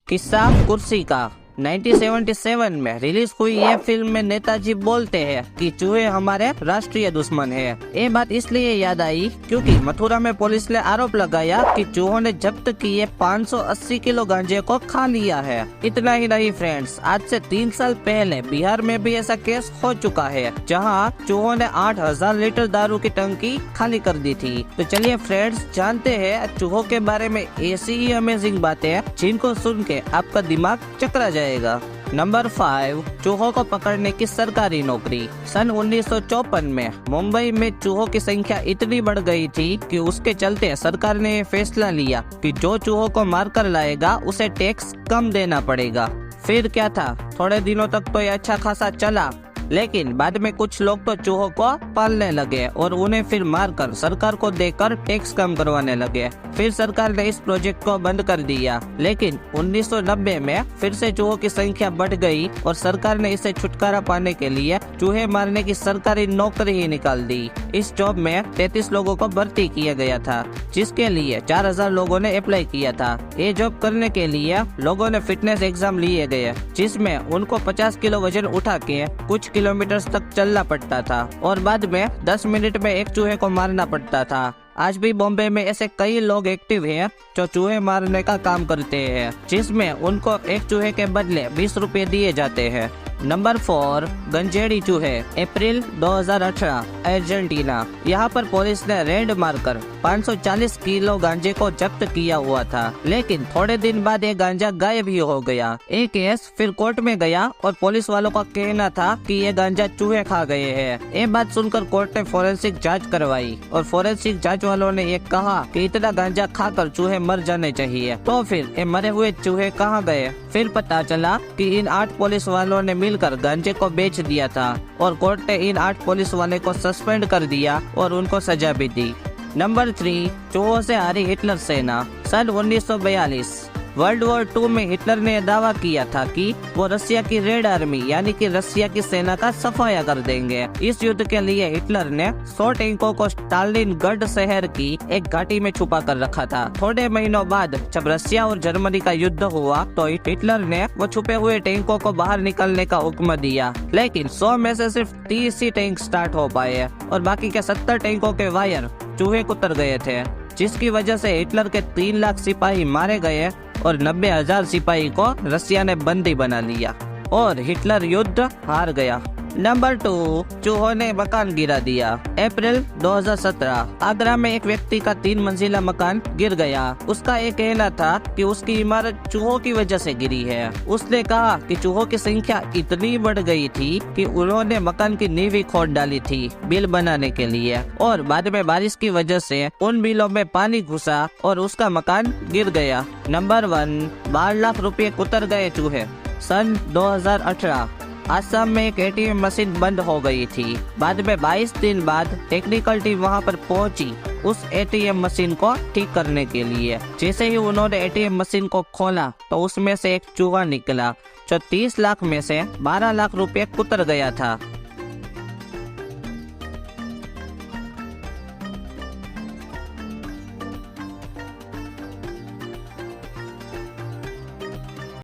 किस्सा कुर्सी का। 1977 में रिलीज हुई यह फिल्म में नेताजी बोलते हैं कि चूहे हमारे राष्ट्रीय दुश्मन है। ये बात इसलिए याद आई क्योंकि मथुरा में पुलिस ने आरोप लगाया कि चूहों ने जब्त किए 580 किलो गांजे को खा लिया है। इतना ही नहीं फ्रेंड्स, आज से 3 साल पहले बिहार में भी ऐसा केस हो चुका है जहां चूहों ने 8000 लीटर दारू की टंकी खाली कर दी थी। तो चलिए फ्रेंड्स, जानते हैं चूहों के बारे में ऐसी ही अमेजिंग बातें जिनको सुन के आपका दिमाग चकरा जाएगा। नंबर 5, चूहों को पकड़ने की सरकारी नौकरी। सन 1954 में मुंबई में चूहों की संख्या इतनी बढ़ गई थी कि उसके चलते सरकार ने फैसला लिया कि जो चूहों को मारकर लाएगा उसे टैक्स कम देना पड़ेगा। फिर क्या था, थोड़े दिनों तक तो ये अच्छा खासा चला, लेकिन बाद में कुछ लोग तो चूहों को पालने लगे और उन्हें फिर मारकर सरकार को देकर टैक्स कम करवाने लगे। फिर सरकार ने इस प्रोजेक्ट को बंद कर दिया, लेकिन 1990 में फिर से चूहों की संख्या बढ़ गई और सरकार ने इसे छुटकारा पाने के लिए चूहे मारने की सरकारी नौकरी ही निकाल दी। इस जॉब में 33 लोगों को भर्ती किया गया था, जिसके लिए 4000 लोगों ने अप्लाई किया था। ये जॉब करने के लिए लोगों ने फिटनेस एग्जाम लिए गए, जिसमें उनको 50 किलो वजन उठा के कुछ किलोमीटर तक चलना पड़ता था और बाद में 10 मिनट में एक चूहे को मारना पड़ता था। आज भी बॉम्बे में ऐसे कई लोग एक्टिव हैं जो चूहे मारने का काम करते हैं, जिसमें उनको एक चूहे के बदले 20 रुपए दिए जाते हैं। नंबर 4, गंजेड़ी चूहे। अप्रैल 2018, अर्जेंटीना। यहाँ पर पुलिस ने रेड मारकर 540 किलो गांजे को जब्त किया हुआ था, लेकिन थोड़े दिन बाद ये गांजा गायब ही हो गया। एक केस फिर कोर्ट में गया और पुलिस वालों का कहना था कि ये गांजा चूहे खा गए हैं। ये बात सुनकर कोर्ट ने फोरेंसिक जांच करवाई और फोरेंसिक जांच वालों ने ये कहा कि इतना गांजा खाकर चूहे मर जाने चाहिए। तो फिर ये मरे हुए चूहे कहाँ गए? फिर पता चला कि इन 8 पुलिस वालों ने मिलकर गांजे को बेच दिया था और कोर्ट ने इन 8 पुलिस वाले को सस्पेंड कर दिया और उनको सजा भी दी। नंबर 3, चूहों से हारी हिटलर सेना। सन 1942 वर्ल्ड वॉर 2 में हिटलर ने दावा किया था कि वो रसिया की रेड आर्मी यानी कि रसिया की सेना का सफाया कर देंगे। इस युद्ध के लिए हिटलर ने 100 टैंकों को स्टालिनग्राड शहर की एक घाटी में छुपा कर रखा था। थोड़े महीनों बाद जब रसिया और जर्मनी का युद्ध हुआ तो हिटलर ने वो छुपे हुए टैंकों को बाहर निकलने का हुक्म दिया, लेकिन 100 में से सिर्फ 30 ही टैंक स्टार्ट हो पाए और बाकी के 70 टैंकों के वायर चूहे कुतर गए थे, जिसकी वजह से हिटलर के 3 लाख सिपाही मारे गए और 90,000 सिपाही को रसिया ने बंदी बना लिया और हिटलर युद्ध हार गया। नंबर 2, चूहों ने मकान गिरा दिया। अप्रैल 2017, आगरा में एक व्यक्ति का 3 मंजिला मकान गिर गया। उसका ये कहना था कि उसकी इमारत चूहों की वजह से गिरी है। उसने कहा कि चूहों की संख्या इतनी बढ़ गई थी कि उन्होंने मकान की नींव ही खोद डाली थी बिल बनाने के लिए और बाद में बारिश की वजह से उन बिलों में पानी घुसा और उसका मकान गिर गया। नंबर 1, 12 लाख रुपए कुतर गए चूहे। सन 2018, आसाम में एक एटीएम मशीन बंद हो गई थी। बाद में 22 दिन बाद टेक्निकल टीम वहां पर पहुंची उस एटीएम मशीन को ठीक करने के लिए। जैसे ही उन्होंने एटीएम मशीन को खोला तो उसमें से एक चूहा निकला जो 30 लाख में से 12 लाख रुपए कुतर गया था।